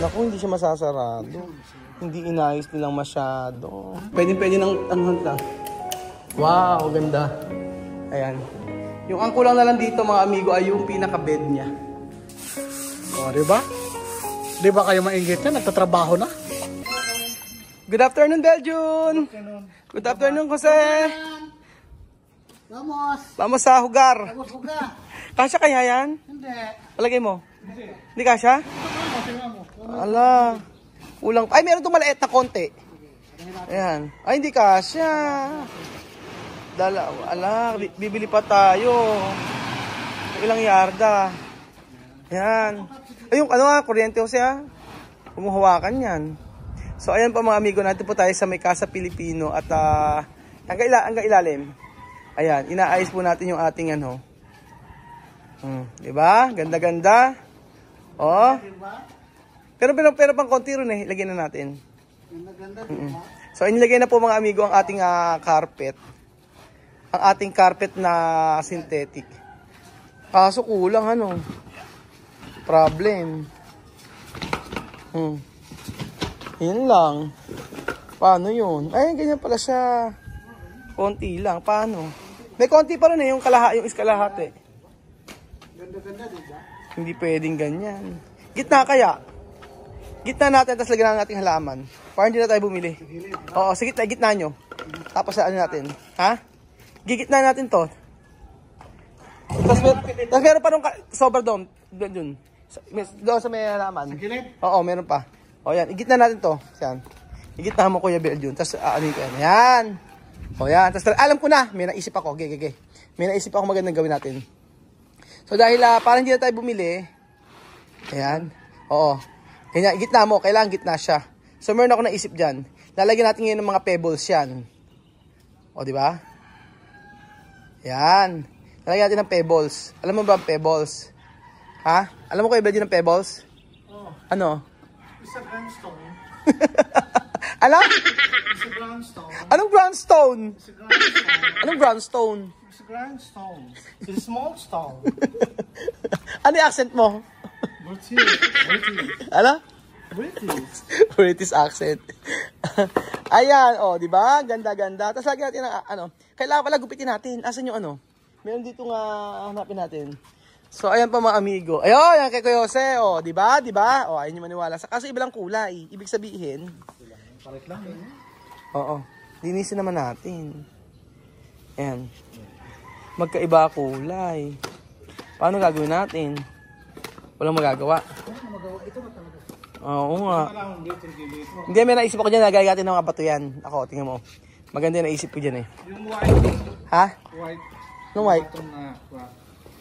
Naku, hindi siya masasarado. Hindi inayos nilang masyado. Pwede ng hanta. Wow, ganda. Ayan. Yung ang kulang na lang dito mga amigo ay yung pinaka-bed niya. O, diba? Diba kayo maingit yan? Nagtatrabaho na? Good afternoon, Beljun! Good afternoon, Jose! Vamos sa hugar! Kasya kaya yan? Hindi. Palagay mo? Hindi kasya? Ala. Kulang. Ay, meron itong maliit na konti. Ayan. Ay, hindi kasya. Ala, bibili pa tayo. Ilang yarda. Ayan. Ay, yung kuryente Jose ha. Kumuhawakan yan. So, ayan pa mga amigo, natin po tayo sa may Casa Pilipino at hanggang ilalim. Ayan, inaayos po natin yung ating ano. Diba? Ganda-ganda. Oh. Pero pang konti rin eh, ilagay na natin. So, inilagay na po mga amigo ang ating carpet. Ang ating carpet na synthetic. Kaso kulang ano. Problem. Yun lang. Paano yun? Ay, ganyan pala siya. Konti lang. Paano? May konti pa rin eh, yung iskalahati. Ganda-ganda, diba? Hindi pwedeng ganyan. Gitna kaya? Gitna natin, tapos lagyan natin halaman. Para hindi na tayo bumili. Oo, sa gitna nyo. Tapos ano natin? Ha? Gigitna natin to. Tapos meron pa nung sobra doon. Doon sa may halaman. Oo, meron pa. O yan, igitna natin to. Yan. Igitna mo Kuya Beljun. Tapos ano ko yan. Yan. O yan. Tapos alam ko na, may naisip ako. Gege. May naisip ako magandang gawin natin. So dahil parang hindi na tayo bumili. Ayan. Oo. Ganyan, igitna mo. Kailangan gitna siya. So meron ako naisip dyan. Lalagyan natin ngayon ng mga pebbles yan. O diba? Yan. Lalagyan natin ng pebbles. Alam mo ba ang pebbles? Ha? Alam mo Kuya Beljun ng pebbles? Oo. Ano? It's a grindstone. Alam? It's a grindstone. Anong grindstone? It's a grindstone. Anong grindstone? It's a grindstone. It's a small stone. Ano yung accent mo? British. Ano? British. British accent. Ayan, di ba? Ganda-ganda. Tapos lagi natin kailangan pala gupitin natin. Asan yung ano? Meron dito nga hanapin natin. So, ayan pa mga amigo. Ayun, yan kay Kuya Jose. Di ba? Ayun yung maniwala. Kasi iba lang kulay. Ibig sabihin. Palit lang eh. Oo. Linisin naman natin. Ayan. Magkaiba kulay. Paano gagawin natin? Walang magagawa. Ito na talaga. Oo nga. Hindi, may naisip ako dyan. Nagagatin ng mga bato yan. Ako, tingnan mo. Maganda yung naisip ko dyan eh. Yung white. Ha? White. Anong white? White.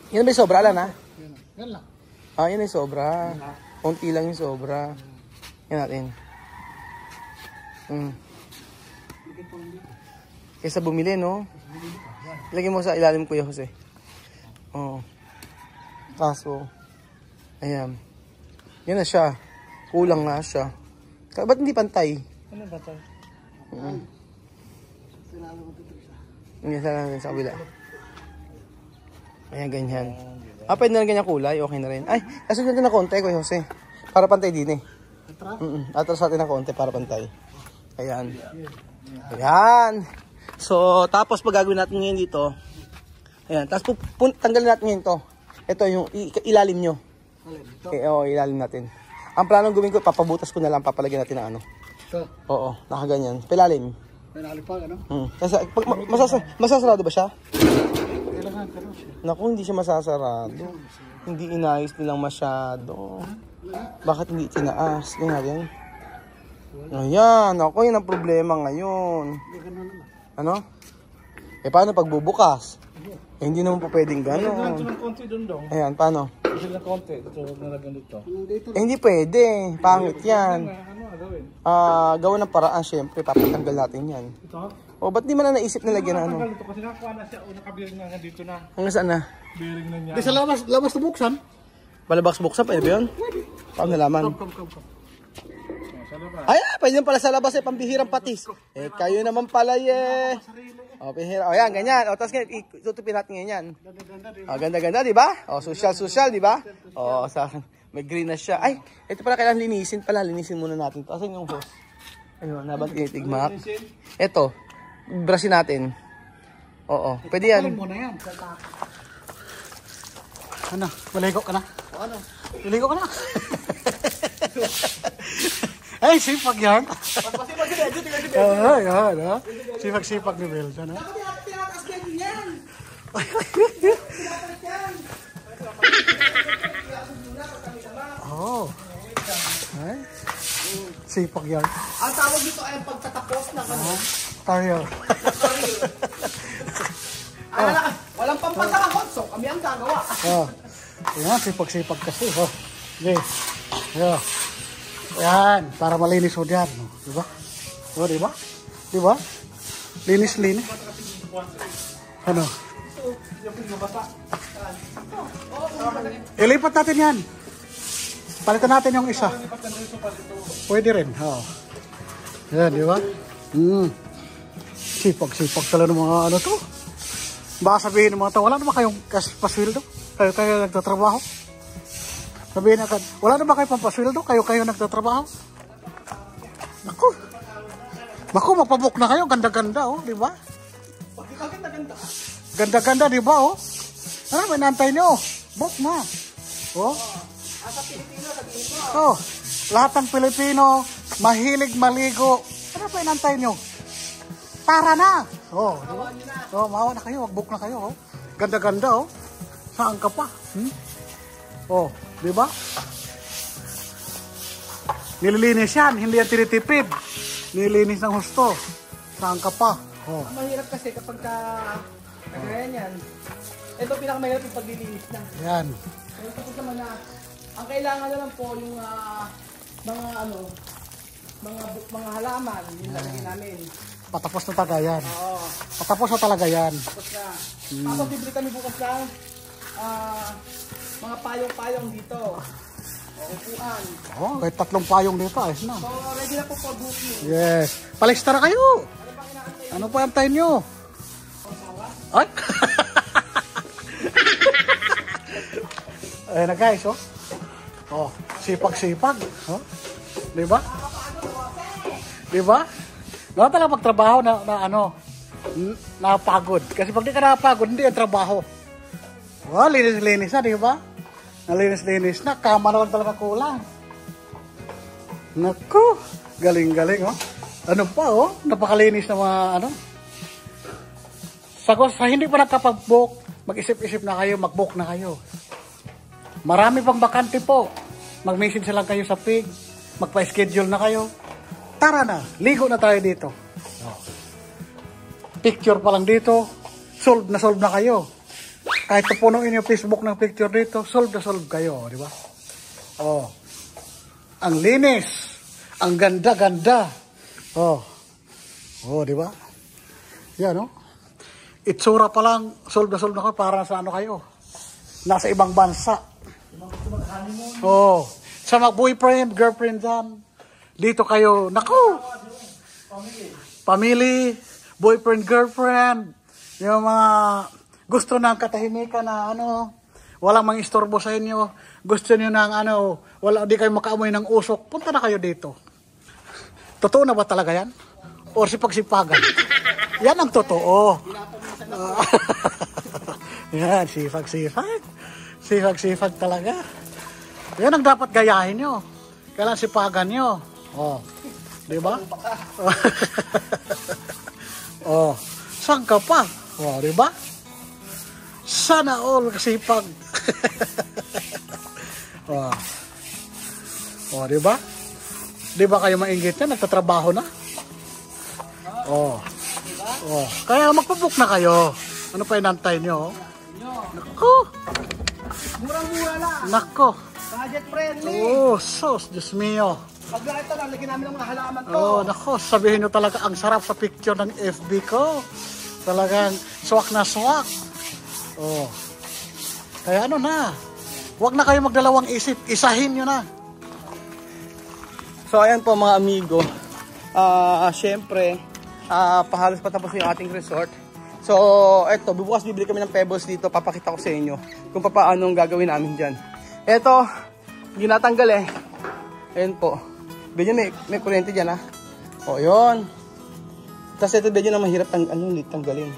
Yan may sobra, Alan ha? Yan lang. Yan ay sobra. Kunti lang yung sobra. Yan natin. Kaysa bumili, no? Ilagay mo sa ilalim Kuya Jose. Oo. Kaso. Ayan. Yan na siya. Kulang na siya. Ba't hindi pantay? Ano ba ito? Yan sa natin sa kabila. Ayan, ganyan. Pwede na lang ganyan kulay. Okay na rin. Ay, asunod natin na konti, Kuya Jose. Para pantay din eh. Atras natin na konti para pantay. Ayan. Ayan. So, tapos pag gagawin natin ngayon dito. Ayan. Tapos tanggalin natin ngayon to. Ito yung ilalim nyo. Ilalim natin. Ang planong gawin ko, papabutas ko na lang. Papalagyan natin ng ano. Ito. Oo, nakaganyan. Pilalim. Pinali pa, ano? Kasi, masasarado ba siya? Kailangan ka rin siya. Naku, hindi siya masasarado. Hindi inayos nilang masyado. Bakit hindi tinaas? Tingnan natin. Ayan, ako yun ang problema ngayon. Ano? Paano pagbubukas? Hindi naman po pwedeng gano'n. Ng konti doon dong. Ayan, paano? Kasi ng konti. Ito, nalagyan dito. Hindi pwede. Pangit yan. Ano gawin? Gawa ng paraan, syempre. Papatanggal natin yan. Ito? Ba't di man na naisip na lagyan na ano? Ito kasi nakakuha na siya. Nakabiring na dito na. Hanggang saan na? Bearing na niya. Di sa labas na buksan. Balabaks-buksan, pwede ba yun? Paano nalaman? Come. Sa labas. Ay, pwede pala sa labas pambihirang patis. Kayo naman pala pihira. Yan, ganyan. Tapos tutupin natin ngayon yan. Ganda-ganda, di ba? Social, di ba? May green na siya. Ay, ito pala kailangan linisin pala. Linisin muna natin ito. Asan yung hose? Ayun, nabang tinitigmak. Ito, brusin natin. Oo, pwede yan. Muna yan. Ano, maligo ka na? Ano? Maligo ka na? Ay, sipag yan. Ay, yan. Sipag-sipag ni Belson. Oh. Ay. Sipag yan. Ang tawag dito ay ang pagtatapos ng ano. Career. Walang pampatahon, so kami ang gagawa. Oh. Yan, sipag-sipag kasi. Oh. Okay. Yeah. Yan, para malinis ho dyan. Diba? O, diba? Diba? Linis-linis. Ano? Ilipat natin yan. Palitan natin yung isa. Pwede rin. Oo. Yan, diba? Sipag-sipag talaga ng mga ano to. Baka sabihin ng mga to, wala naman kayong paswildo. Kayo nagtatrabaho. Sabihin agad, wala na ba kayo pampasweldo? Kayo nagtatrabaho? Naku. Naku, magpabook na kayo. Ganda-ganda, oh. Di ba? Ganda-ganda, di ba, oh? Ano, may nantay nyo. Book na. Oh. Oh. Lahat ng Pilipino, mahilig maligo. Ano pa inantay nyo? Tara na. Oh, di ba? Oh, mawa na kayo. Mag-book na kayo, oh. Ganda-ganda, oh. Saan ka pa? Oh. Di ba? Nililinis yan, hindi yan tinitipid. Nililinis ng husto. Saan ka pa? Oh. Ang mahirap kasi kapag kagaya niyan, ito pinakamahirap yung paglilinis na. Yan. Pero tapos naman na, ang kailangan na lang po yung mga halaman, yung lalagay namin. Patapos na talaga yan. Oo. Patapos na talaga yan. Tapos na. Tapos bibili kami bukas lang, mga payong-payong dito. Upuan. Oh, kahit 3 payong dito, ayos na. So, ready na po for booking. Yes. Palista na kayo. Ano pa antayin nyo? Ay? Ayan na guys, oh. Oh, sipag-sipag. Oh. Diba? Diba? Wala talaga pagtrabaho na napagod. Kasi pag di ka napagod, hindi ang trabaho. Oh, linis-linis na, diba? Nalinis-linis na, kama naman talaga kulang. Naku, galing-galing, oh. Ano pa, oh, napakalinis na mga, sa hindi pa nakapag-book, mag-isip-isip na kayo, mag-book na kayo. Marami pang bakante po. Mag-message lang kayo sa PIG, magpa-schedule na kayo. Tara na, ligo na tayo dito. Oh. Picture pa lang dito, solve na kayo. Kahit pupunuin yung Facebook ng picture dito, solve na solve kayo, di ba? Oh. Ang linis, ang ganda-ganda. Oh. Oh, di ba? Yan, no? Itsura pa lang, solve na kayo para sa ano kayo. Nasa ibang bansa. Oh. Sa mga boyfriend, girlfriend dyan. Dito kayo, naku! Family, boyfriend, girlfriend. Yung mga gusto ng katahimikan na walang mang istorbo sa inyo. Gusto niyo ng di kayo makaamoy ng usok. Punta na kayo dito. Totoo na ba talaga yan? O sipag-sipagan? Yan ang totoo. Yan, sipag-sipag. Sipag-sipag talaga. Yan ang dapat gayahin nyo. Kailangan sipagan nyo. Oh, di ba? Oh, saan ka pa? Oh, di ba? Sana all kasipag. Oh. Oh, di ba? Di ba kayo mainggit na? Nagtatrabaho na? Oh. Oh. Kaya magpabook na kayo. Ano pa inantay nyo? Nako. Murang-mura lang. Nako. Budget friendly. Oh, sos, Diyos mio. Pag ito, lalagyan namin ng mga halaman to. Oh, nako. Sabihin nyo talaga ang sarap sa picture ng FB ko. Talagang swak na swak. Oh. Kaya na. Huwag na kayo magdalawang isip. Isahin nyo na. So ayan po mga amigo. Syempre, pahalos patapos yung ating resort. So eto, bukas bibili kami ng pebbles dito. Papakita ko sa inyo kung paano ang gagawin namin dyan. Eto, Hindi natanggal eh. Ayan po. Medyo may kuryente dyan ha. O, yun. Tapos ito medyo na mahirap tanggalin.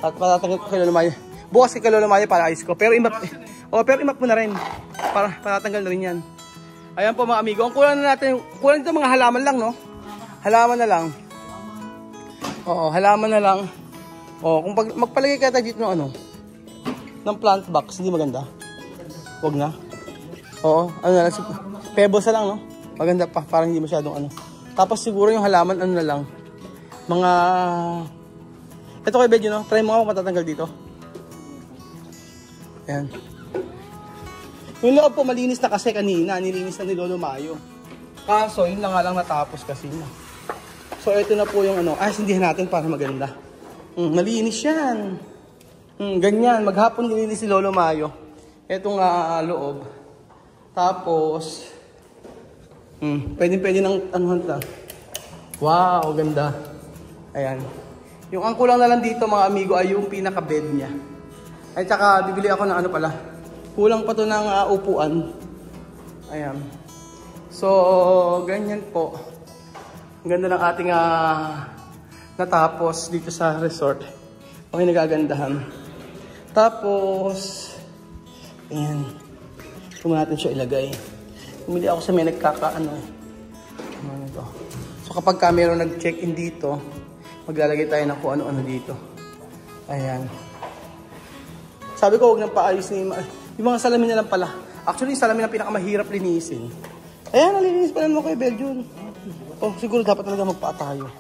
At patatanggal ko kay Lolo Mayo. Bukas kay Lolo Mayo para ayos ko. Pero imap mo na rin. Para patatanggal na rin yan. Ayan po mga amigo. Ang kulang na natin, kulang dito mga halaman lang, no? Halaman na lang. Oo, halaman na lang. Oo, kung magpalagay ka tayo dito ng ng plant box, hindi maganda. Huwag na. Oo, na lang, pebbles na lang, no? Maganda pa, parang hindi masyadong Tapos siguro yung halaman, na lang. Mga... Ito kay Bedyo, no? Try mo ako matatanggal dito. Ayan. Yung loob po, malinis na kasi kanina. Nilinis na ni Lolo Mayo. Kaso, yun lang nga lang natapos kasi. So, ito na po yung sindihan natin para maganda. Malinis yan. Ganyan, maghapon nilinis si Lolo Mayo. Itong loob. Tapos, pwede ng lang. Wow, ganda. Ayan. Yung ang kulang na lang dito mga amigo ay yung pinaka-bed niya. At saka bibili ako ng kulang pa to ng upuan. Ayan. So, ganyan po. Ang ganda ng ating natapos dito sa resort. Okay, nagagandahan. Tapos, ayan. Kung natin siya ilagay. Bumili ako sa may So, kapag meron nag-check-in dito, maglalagay tayo ng kung ano-ano dito. Ayan. Sabi ko, huwag nang paayos yung mga salamin na lang pala. Actually, yung salamin na pinakamahirap linisin. Ayan, nalilinis pa naman kay Belgium. Oh, siguro dapat talaga magpaa tayo.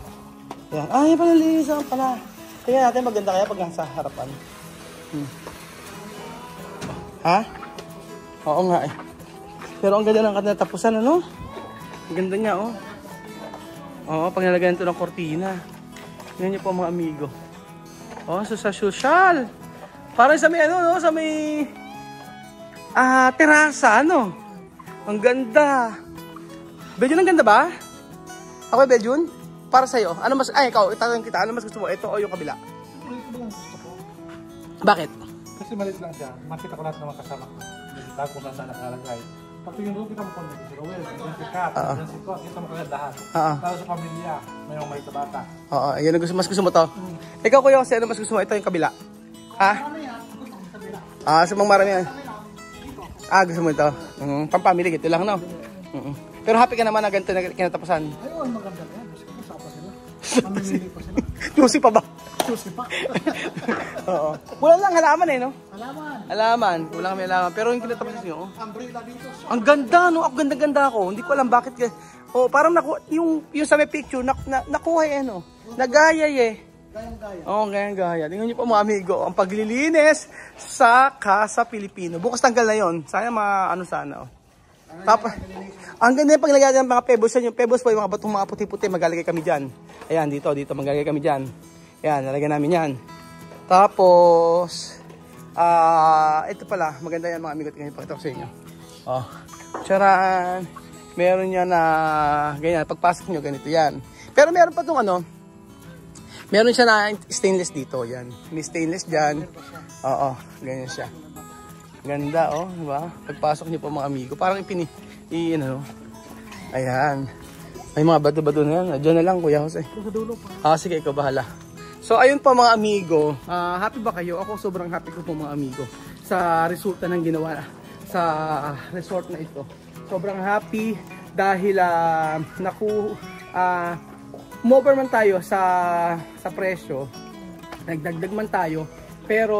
Ayan. Ay, pala linisan pala. Tingnan natin, maganda kaya pag nasa harapan. Ha? Oo nga eh. Pero ang ganda ng katatapusan, Ang ganda niya, Oo, pag nalagyan ito ng kortina. Tingnan niyo po mga amigo. So sa social. Parang sa may sa may terasa, Ang ganda. Bejun, ang ganda ba? Ako, Bejun? Para sa'yo. Ikaw, itatanong kita, ano mas gusto mo? Ito o yung kabila? Ito lang gusto ko. Bakit? Kasi maliit lang siya. Makita ko lahat ng mga kasama ko. Bago na sana nakalagay. Pag tingin mo, kita mo kung si Rowell, si Kat, si Kot, kita mo kagad lahat. Lalo sa pamilya, may mga may bata. Oo, yan ang mas gusto mo to. Ikaw, Kuya Jose, ano mas gusto mo? Ito yung kabila. Ha? Sa mga marami yan. Gusto mo ito? Pang-family, ito lang, Pero happy ka naman na ganito na kinatapasan. Ayun, maganda yan. Gusto pa sila. Mamimili pa sila. Juicy pa ba? Juicy pa. Oo. Wala lang halaman Halaman. Halaman. Wala kami halaman. Pero yung kinatapasan nyo, Umbrella dito. ang ganda, Ako ganda-ganda ako. Hindi ko alam bakit. Parang yung sa may picture, nakuha Nagaya Gayang-gaya. Oo, gayang-gaya. Tingnan niyo po mga amigo, ang paglilinis sa Casa Pilipino. Bukas tanggal na yon. Sana sana. Tapos, ang ganda yung paglagay ng mga pebbles. Yung pebbles po, yung mga batong mga puti-puti, maglalagay kami dyan. Ayan, dito, maglalagay kami dyan. Ayan, nalagyan namin yan. Tapos, ito pala, maganda yan mga amigo. Tingnan niyo, pakita ko sa inyo. Charan! Meron yan na, ganyan, pagpasok nyo, ganito yan. Pero meron pa itong meron siya na stainless dito, yan. May stainless dyan. Oo, ganyan siya. Ganda, diba? Pagpasok niyo po mga amigo, parang Ayan. May mga bato-bato na yan. Diyan na lang, Kuya Jose. Sa dulo pa. Sige, ikaw bahala. So, ayun po mga amigo. Happy ba kayo? Ako sobrang happy ko po mga amigo sa resulta ng ginawa sa resort na ito. Sobrang happy dahil umover man tayo sa presyo, nagdagdag man tayo, pero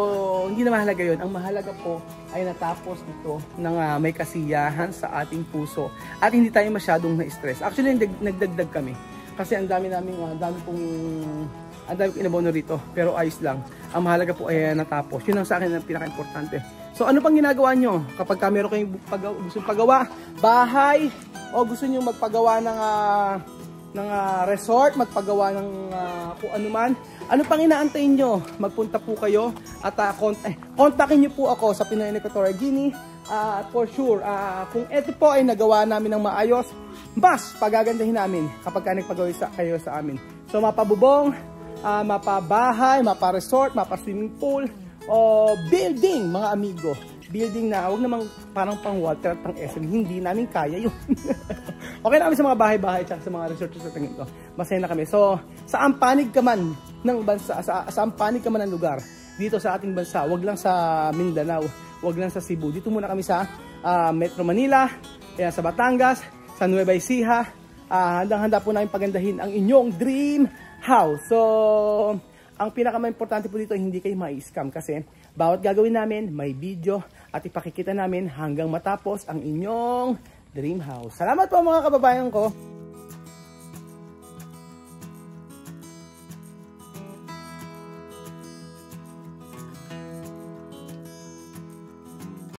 hindi na mahalaga yun. Ang mahalaga po ay natapos ito ng may kasiyahan sa ating puso at hindi tayo masyadong na-stress. Actually, nagdagdag kami kasi ang dami pong inabono rito, pero ayos lang. Ang mahalaga po ay natapos. Yun ang sa akin ang pinaka-importante. So ano pang ginagawa nyo kapag meron kayong gusto pagawa, bahay, o gusto nyo magpagawa ng resort, magpagawa ng kung ano man. Ano pang inaantay nyo? Magpunta po kayo at kontakin nyo po ako sa Pinoy Equatorial Guinea. For sure, kung ito po ay nagawa namin ng maayos, mas pagagandahin namin kapag nagpagawa kayo sa amin. So mapabubong, mapabahay, maparesort, mapa-swimming pool, o building mga amigo. building na, wag namang parang pang Walter at pang SM, hindi namin kaya yun. Okay na kami sa mga bahay-bahay at sa mga resort sa tingin ko. Masaya na kami. So, saan panig ka man ng bansa, saan panig ka man ng lugar dito sa ating bansa, wag lang sa Mindanao, wag lang sa Cebu. Dito muna kami sa Metro Manila, sa Batangas, sa Nueva Ecija. Handang-handa po namin pagandahin ang inyong dream house. So, ang pinaka-importante po dito, hindi kayo ma-scam kasi bawat gagawin namin, may video at ipakikita namin hanggang matapos ang inyong dream house. Salamat po mga kababayan ko.